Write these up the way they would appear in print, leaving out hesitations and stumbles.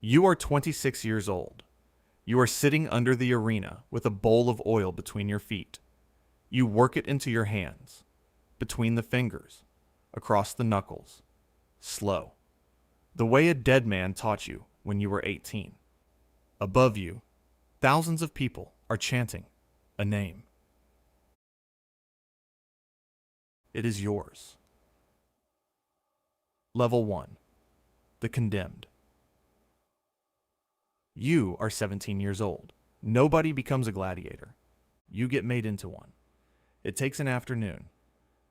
You are 26 years old. You are sitting under the arena with a bowl of oil between your feet. You work it into your hands, between the fingers, across the knuckles, slow, the way a dead man taught you when you were 18. Above you, thousands of people are chanting a name. It is yours. Level 1. The Condemned. You are 17 years old. Nobody becomes a gladiator. You get made into one. It takes an afternoon.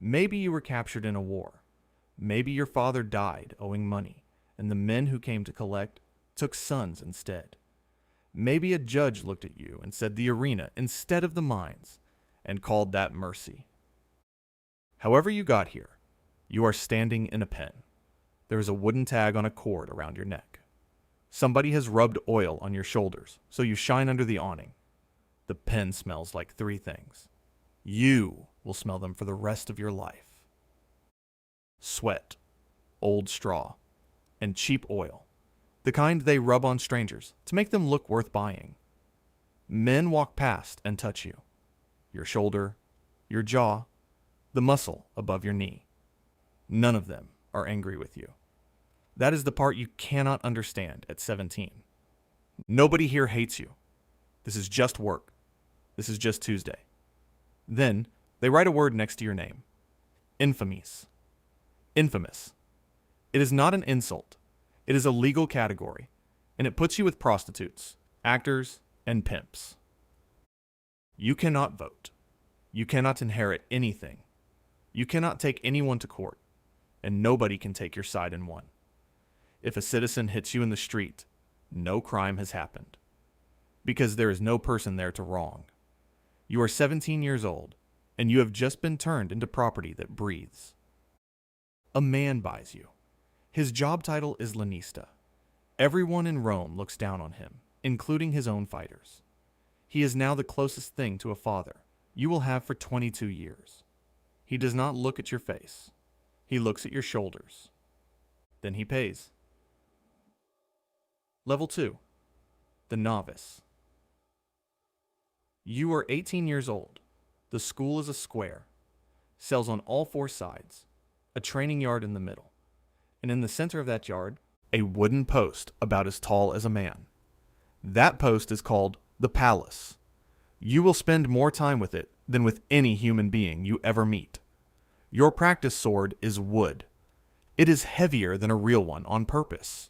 Maybe you were captured in a war. Maybe your father died owing money, and the men who came to collect took sons instead. Maybe a judge looked at you and said the arena instead of the mines, and called that mercy. However you got here, you are standing in a pen. There is a wooden tag on a cord around your neck. Somebody has rubbed oil on your shoulders, so you shine under the awning. The pen smells like 3 things. You will smell them for the rest of your life. Sweat, old straw, and cheap oil. The kind they rub on strangers to make them look worth buying. Men walk past and touch you. Your shoulder, your jaw, the muscle above your knee. None of them are angry with you. That is the part you cannot understand at 17. Nobody here hates you. This is just work. This is just Tuesday. Then, they write a word next to your name. Infamis. Infamous. It is not an insult. It is a legal category, and it puts you with prostitutes, actors, and pimps. You cannot vote. You cannot inherit anything. You cannot take anyone to court, and nobody can take your side in one. If a citizen hits you in the street, no crime has happened, because there is no person there to wrong. You are 17 years old, and you have just been turned into property that breathes. A man buys you. His job title is lanista. Everyone in Rome looks down on him, including his own fighters. He is now the closest thing to a father you will have for 22 years. He does not look at your face. He looks at your shoulders. Then he pays. Level 2. The Novice. You are 18 years old. The school is a square. Cells on all 4 sides. A training yard in the middle. And in the center of that yard, a wooden post about as tall as a man. That post is called the palace. You will spend more time with it than with any human being you ever meet. Your practice sword is wood. It is heavier than a real one on purpose.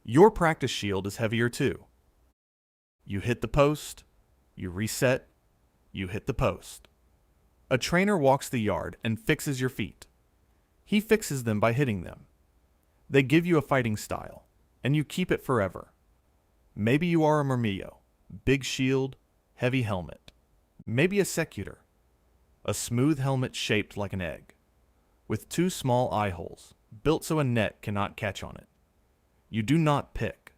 Your practice shield is heavier too. You hit the post, you reset, you hit the post. A trainer walks the yard and fixes your feet. He fixes them by hitting them. They give you a fighting style, and you keep it forever. Maybe you are a murmillo, big shield, heavy helmet. Maybe a secutor, a smooth helmet shaped like an egg, with 2 small eye holes, built so a net cannot catch on it. You do not pick.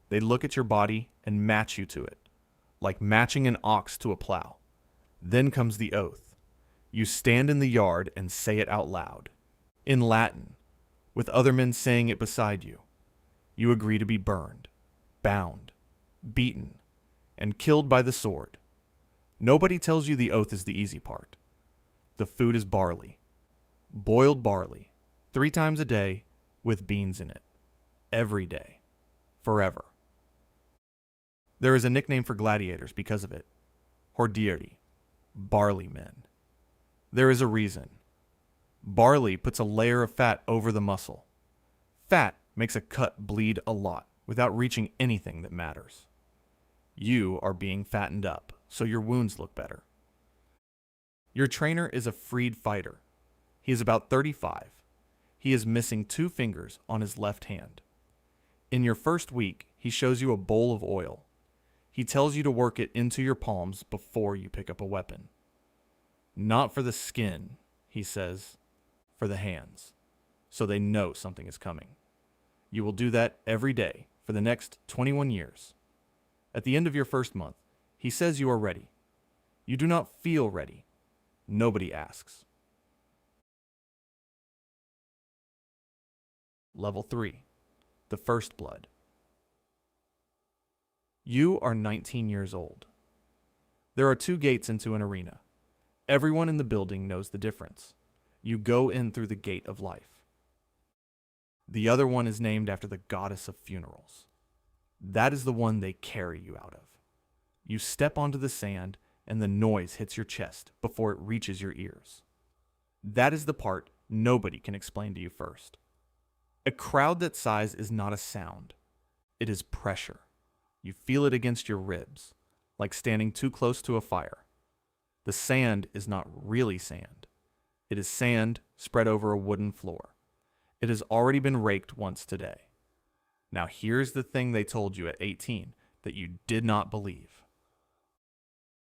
They look at your body and match you to it, like matching an ox to a plow. Then comes the oath. You stand in the yard and say it out loud, in Latin, with other men saying it beside you. You agree to be burned, bound, beaten, and killed by the sword. Nobody tells you the oath is the easy part. The food is barley, boiled barley, 3 times a day with beans in it. Every day. Forever. There is a nickname for gladiators because of it. Hordieri. Barley men. There is a reason. Barley puts a layer of fat over the muscle. Fat makes a cut bleed a lot without reaching anything that matters. You are being fattened up, so your wounds look better. Your trainer is a freed fighter. He is about 35. He is missing 2 fingers on his left hand. In your first week, he shows you a bowl of oil. He tells you to work it into your palms before you pick up a weapon. Not for the skin, he says, for the hands, so they know something is coming. You will do that every day for the next 21 years. At the end of your first month, he says you are ready. You do not feel ready. Nobody asks. Level 3. The First Blood. You are 19 years old. There are two gates into an arena. Everyone in the building knows the difference. You go in through the gate of life. The other one is named after the goddess of funerals. That is the one they carry you out of. You step onto the sand and the noise hits your chest before it reaches your ears. That is the part nobody can explain to you first. A crowd that size is not a sound. It is pressure. You feel it against your ribs, like standing too close to a fire. The sand is not really sand. It is sand spread over a wooden floor. It has already been raked once today. Now here's the thing they told you at 18 that you did not believe.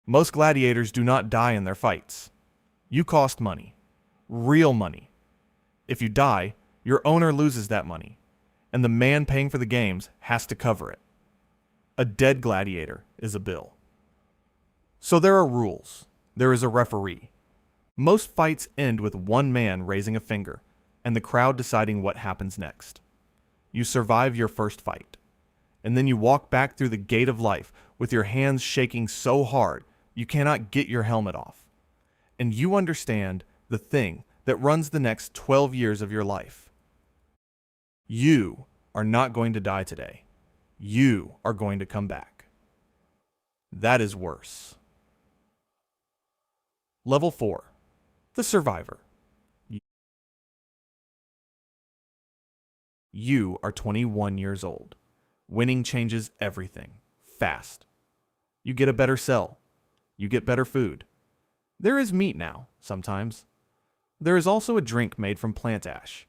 Most gladiators do not die in their fights. You cost money. Real money. If you die, your owner loses that money, and the man paying for the games has to cover it. A dead gladiator is a bill. So there are rules. There is a referee. Most fights end with one man raising a finger and the crowd deciding what happens next. You survive your first fight, and then you walk back through the gate of life with your hands shaking so hard you cannot get your helmet off. And you understand the thing that runs the next 12 years of your life. You are not going to die today. You are going to come back. That is worse. Level 4. The Survivor. You are 21 years old. Winning changes everything. Fast. You get a better cell. You get better food. There is meat now, sometimes. There is also a drink made from plant ash.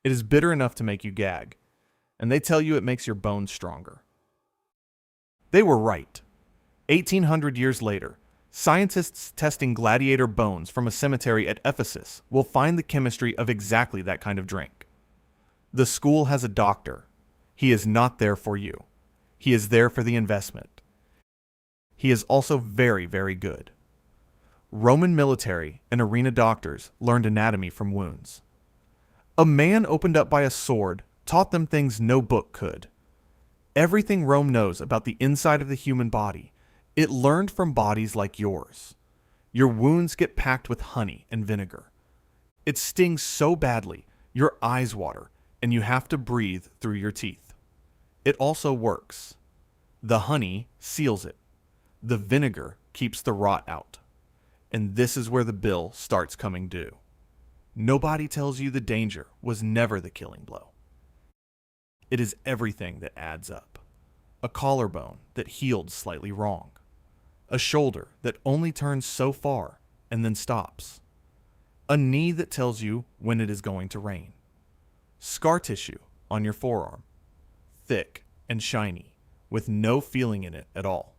It is bitter enough to make you gag, and they tell you it makes your bones stronger. They were right. 1800 years later, scientists testing gladiator bones from a cemetery at Ephesus will find the chemistry of exactly that kind of drink. The school has a doctor. He is not there for you. He is there for the investment. He is also very, very good. Roman military and arena doctors learned anatomy from wounds. A man opened up by a sword taught them things no book could. Everything Rome knows about the inside of the human body, it learned from bodies like yours. Your wounds get packed with honey and vinegar. It stings so badly, your eyes water, and you have to breathe through your teeth. It also works. The honey seals it. The vinegar keeps the rot out. And this is where the bill starts coming due. Nobody tells you the danger was never the killing blow. It is everything that adds up. A collarbone that healed slightly wrong. A shoulder that only turns so far and then stops. A knee that tells you when it is going to rain. Scar tissue on your forearm. Thick and shiny, with no feeling in it at all.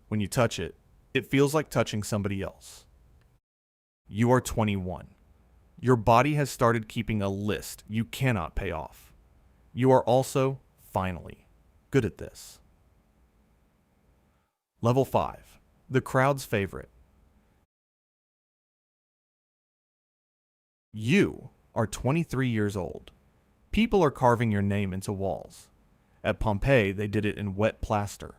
When you touch it, it feels like touching somebody else. You are 21. Your body has started keeping a list you cannot pay off. You are also, finally, good at this. Level 5. The crowd's favorite. You are 23 years old. People are carving your name into walls. At Pompeii, they did it in wet plaster.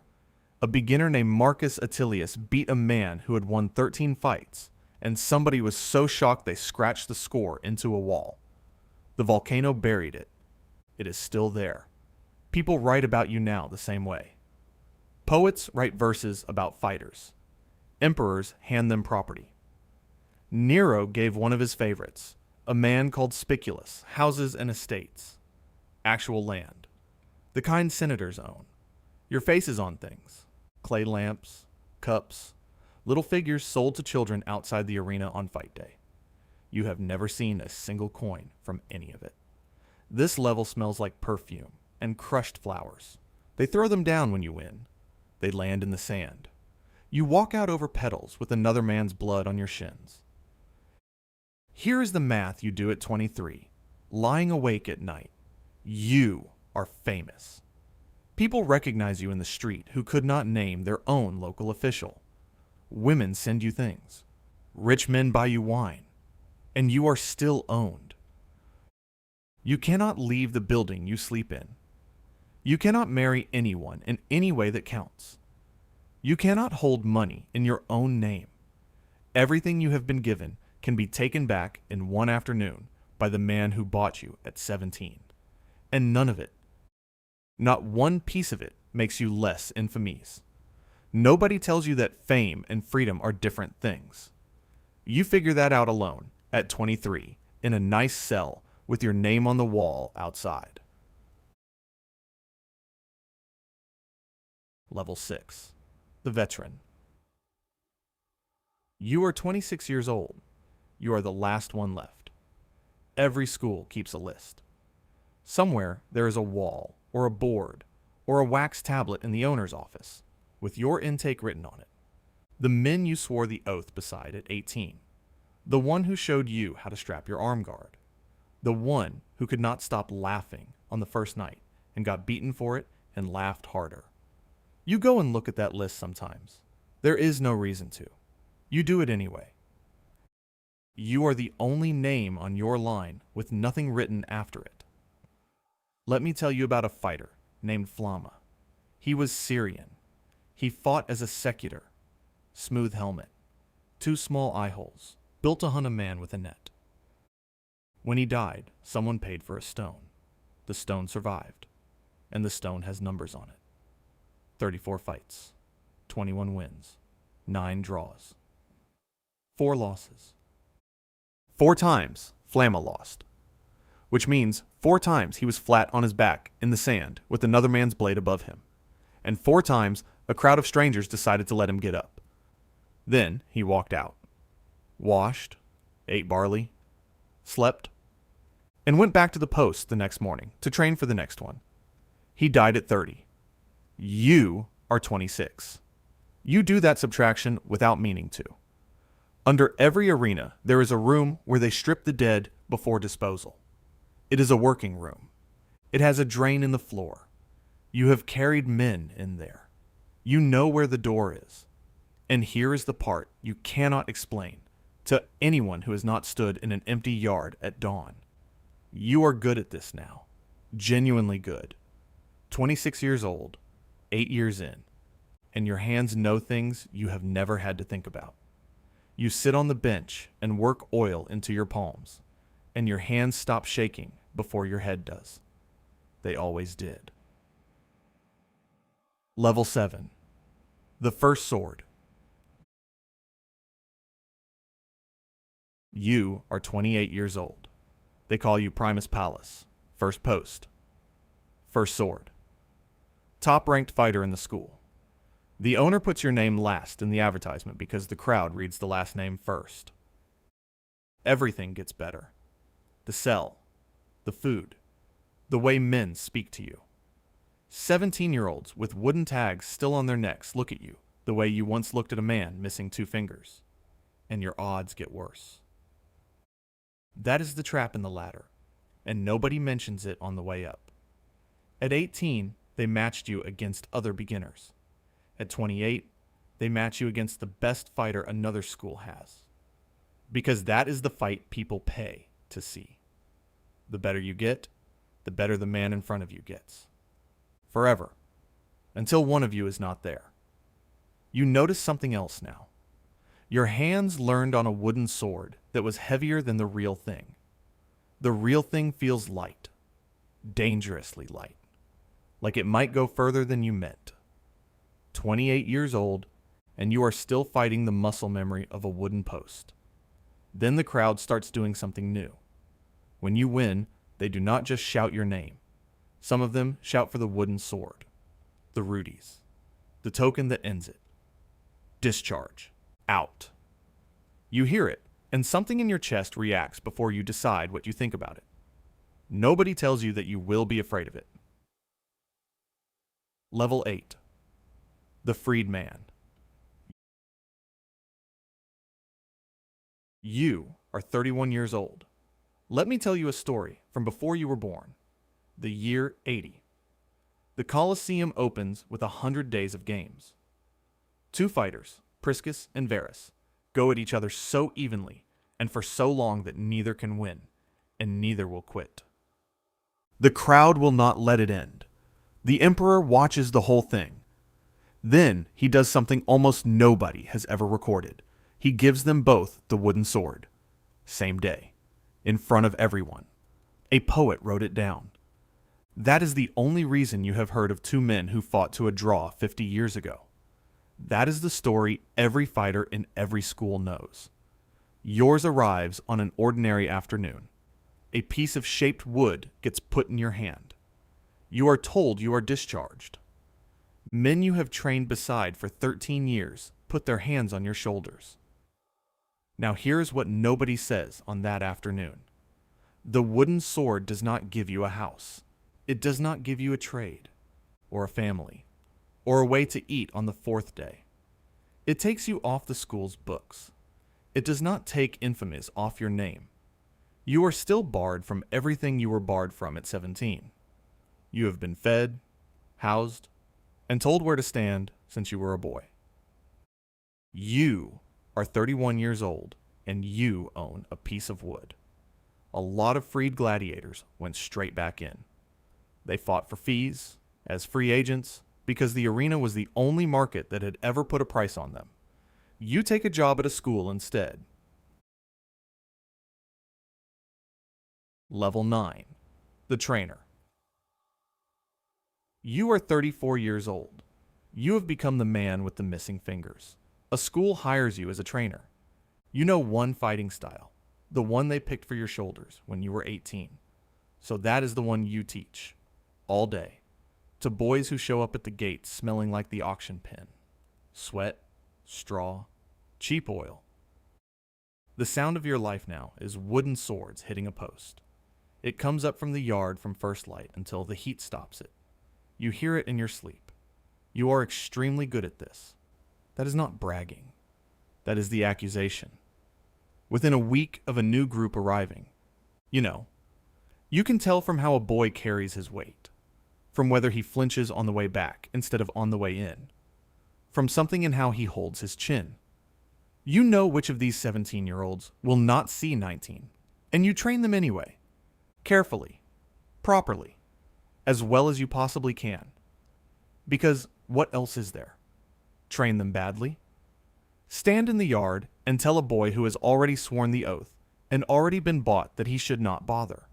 A beginner named Marcus Attilius beat a man who had won 13 fights, and somebody was so shocked they scratched the score into a wall. The volcano buried it. It is still there. People write about you now the same way. Poets write verses about fighters. Emperors hand them property. Nero gave one of his favorites, a man called Spiculus, houses and estates. Actual land. The kind senators own. Your face is on things. Clay lamps, cups, little figures sold to children outside the arena on fight day. You have never seen a single coin from any of it. This level smells like perfume and crushed flowers. They throw them down when you win. They land in the sand. You walk out over petals with another man's blood on your shins. Here is the math you do at 23, lying awake at night. You are famous. People recognize you in the street who could not name their own local official. Women send you things. Rich men buy you wine. And you are still owned. You cannot leave the building you sleep in. You cannot marry anyone in any way that counts. You cannot hold money in your own name. Everything you have been given can be taken back in one afternoon by the man who bought you at 17. And none of it, not one piece of it, makes you less infamis. Nobody tells you that fame and freedom are different things. You figure that out alone at 23 in a nice cell with your name on the wall outside. Level 6. The Veteran. You are 26 years old. You are the last one left. Every school keeps a list. Somewhere there is a wall or a board or a wax tablet in the owner's office with your intake written on it. The men you swore the oath beside at 18. The one who showed you how to strap your arm guard. The one who could not stop laughing on the first night and got beaten for it and laughed harder. You go and look at that list sometimes. There is no reason to. You do it anyway. You are the only name on your line with nothing written after it. Let me tell you about a fighter named Flamma. He was Syrian. He fought as a secular. Smooth helmet. 2 small eye holes. Built to hunt a man with a net. When he died, someone paid for a stone. The stone survived. And the stone has numbers on it. 34 fights. 21 wins. 9 draws. 4 losses. 4 times, Flamma lost. Which means 4 times he was flat on his back in the sand with another man's blade above him. And 4 times, a crowd of strangers decided to let him get up. Then he walked out. Washed, ate barley, slept, and went back to the post the next morning to train for the next one. He died at 30. You are 26. You do that subtraction without meaning to. Under every arena, there is a room where they strip the dead before disposal. It is a working room. It has a drain in the floor. You have carried men in there. You know where the door is. And here is the part you cannot explain to anyone who has not stood in an empty yard at dawn. You are good at this now. Genuinely good. 26 years old, 8 years in, and your hands know things you have never had to think about. You sit on the bench and work oil into your palms, and your hands stop shaking before your head does. They always did. Level 7. The First Sword. You are 28 years old. They call you Primus Palus, first post, first sword. Top-ranked fighter in the school. The owner puts your name last in the advertisement because the crowd reads the last name first. Everything gets better. The cell, the food, the way men speak to you. 17-year-olds with wooden tags still on their necks look at you the way you once looked at a man missing 2 fingers, and your odds get worse. That is the trap in the ladder, and nobody mentions it on the way up. At 18, they matched you against other beginners. At 28, they match you against the best fighter another school has. Because that is the fight people pay to see. The better you get, the better the man in front of you gets. Forever. Until one of you is not there. You notice something else now. Your hands learned on a wooden sword that was heavier than the real thing. The real thing feels light. Dangerously light. Like it might go further than you meant. 28 years old, and you are still fighting the muscle memory of a wooden post. Then the crowd starts doing something new. When you win, they do not just shout your name. Some of them shout for the wooden sword. The Rudies. The token that ends it. Discharge. Out. You hear it, and something in your chest reacts before you decide what you think about it. Nobody tells you that you will be afraid of it. Level 8. The Freed Man. You are 31 years old. Let me tell you a story from before you were born. The year 80. The Colosseum opens with 100 days of games. 2 fighters, Priscus and Varus, go at each other so evenly and for so long that neither can win, and neither will quit. The crowd will not let it end. The emperor watches the whole thing. Then he does something almost nobody has ever recorded. He gives them both the wooden sword. Same day. In front of everyone. A poet wrote it down. That is the only reason you have heard of two men who fought to a draw 50 years ago. That is the story every fighter in every school knows. Yours arrives on an ordinary afternoon. A piece of shaped wood gets put in your hand. You are told you are discharged. Men you have trained beside for 13 years put their hands on your shoulders. Now here's what nobody says on that afternoon. The wooden sword does not give you a house. It does not give you a trade, or a family, or a way to eat on the fourth day. It takes you off the school's books. It does not take infamis off your name. You are still barred from everything you were barred from at 17. You have been fed, housed, and told where to stand since you were a boy. You are 31 years old, and you own a piece of wood. A lot of freed gladiators went straight back in. They fought for fees, as free agents, because the arena was the only market that had ever put a price on them. You take a job at a school instead. Level 9. The trainer. You are 34 years old. You have become the man with the missing fingers. A school hires you as a trainer. You know one fighting style, the one they picked for your shoulders when you were 18. So that is the one you teach, all day, to boys who show up at the gate smelling like the auction pen. Sweat, straw, cheap oil. The sound of your life now is wooden swords hitting a post. It comes up from the yard from first light until the heat stops it. You hear it in your sleep. You are extremely good at this. That is not bragging. That is the accusation. Within a week of a new group arriving, you can tell from how a boy carries his weight, from whether he flinches on the way back instead of on the way in, from something in how he holds his chin. You know which of these 17-year-olds will not see 19, and you train them anyway, carefully, properly, as well as you possibly can. Because what else is there? Train them badly? Stand in the yard and tell a boy who has already sworn the oath and already been bought that he should not bother.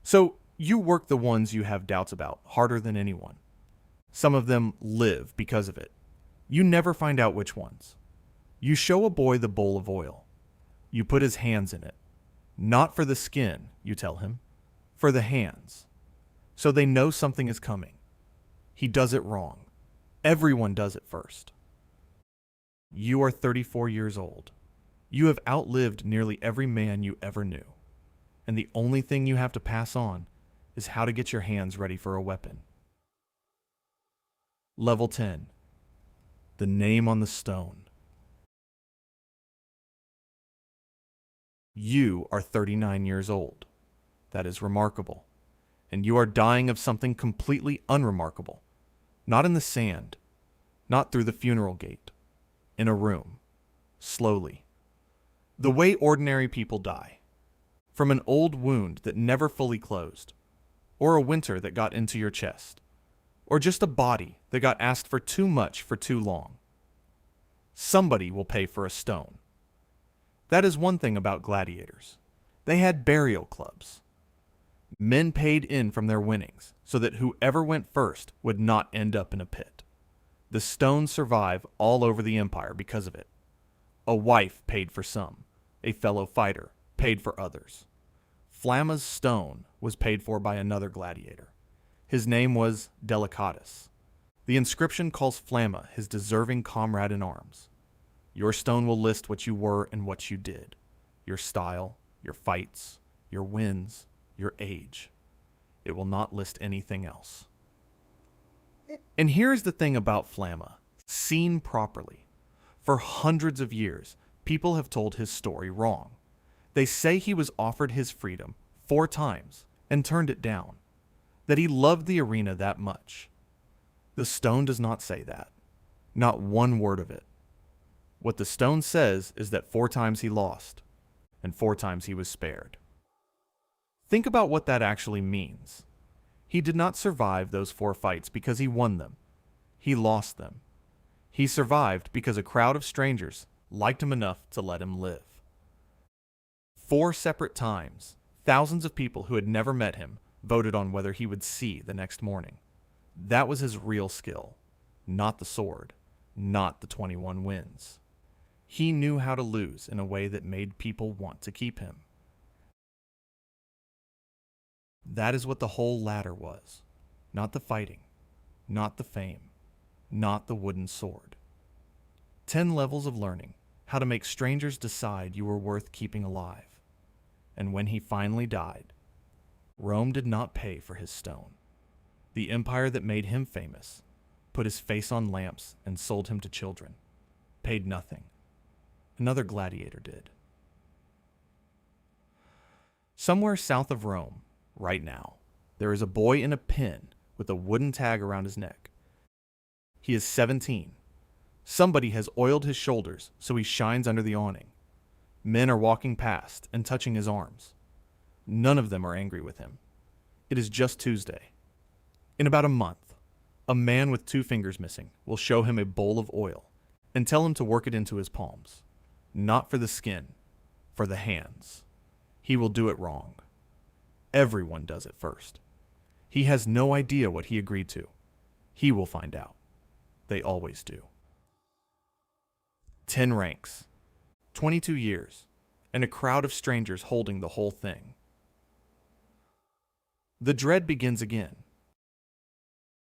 So you work the ones you have doubts about harder than anyone. Some of them live because of it. You never find out which ones. You show a boy the bowl of oil. You put his hands in it. Not for the skin, you tell him, for the hands. So they know something is coming. He does it wrong. Everyone does it first. You are 34 years old. You have outlived nearly every man you ever knew. And the only thing you have to pass on is how to get your hands ready for a weapon. Level 10. The name on the stone. You are 39 years old. That is remarkable. And you are dying of something completely unremarkable. Not in the sand. Not through the funeral gate. In a room. Slowly. The way ordinary people die. From an old wound that never fully closed. Or a winter that got into your chest. Or just a body that got asked for too much for too long. Somebody will pay for a stone. That is one thing about gladiators. They had burial clubs. Men paid in from their winnings so that whoever went first would not end up in a pit. The stones survive all over the empire because of it. A wife paid for some. A fellow fighter paid for others. Flamma's stone was paid for by another gladiator. His name was Delicatus. The inscription calls Flamma his deserving comrade in arms. Your stone will list what you were and what you did. Your style, your fights, your wins, your age. It will not list anything else. And here's the thing about Flamma, seen properly. For hundreds of years, people have told his story wrong. They say he was offered his freedom 4 times and turned it down, that he loved the arena that much. The stone does not say that. Not one word of it. What the stone says is that 4 times he lost, and 4 times he was spared. Think about what that actually means. He did not survive those 4 fights because he won them. He lost them. He survived because a crowd of strangers liked him enough to let him live. 4 separate times, thousands of people who had never met him voted on whether he would see the next morning. That was his real skill, not the sword, not the 21 wins. He knew how to lose in a way that made people want to keep him. That is what the whole ladder was. Not the fighting, not the fame, not the wooden sword. 10 levels of learning how to make strangers decide you were worth keeping alive. And when he finally died, Rome did not pay for his stone. The empire that made him famous put his face on lamps and sold him to children, paid nothing. Another gladiator did. Somewhere south of Rome, right now, there is a boy in a pen with a wooden tag around his neck. He is 17. Somebody has oiled his shoulders so he shines under the awning. Men are walking past and touching his arms. None of them are angry with him. It is just Tuesday. In about a month, a man with 2 fingers missing will show him a bowl of oil and tell him to work it into his palms. Not for the skin, for the hands. He will do it wrong. Everyone does it first. He has no idea what he agreed to. He will find out. They always do. 10 ranks, 22 years, and a crowd of strangers holding the whole thing. The dread begins again.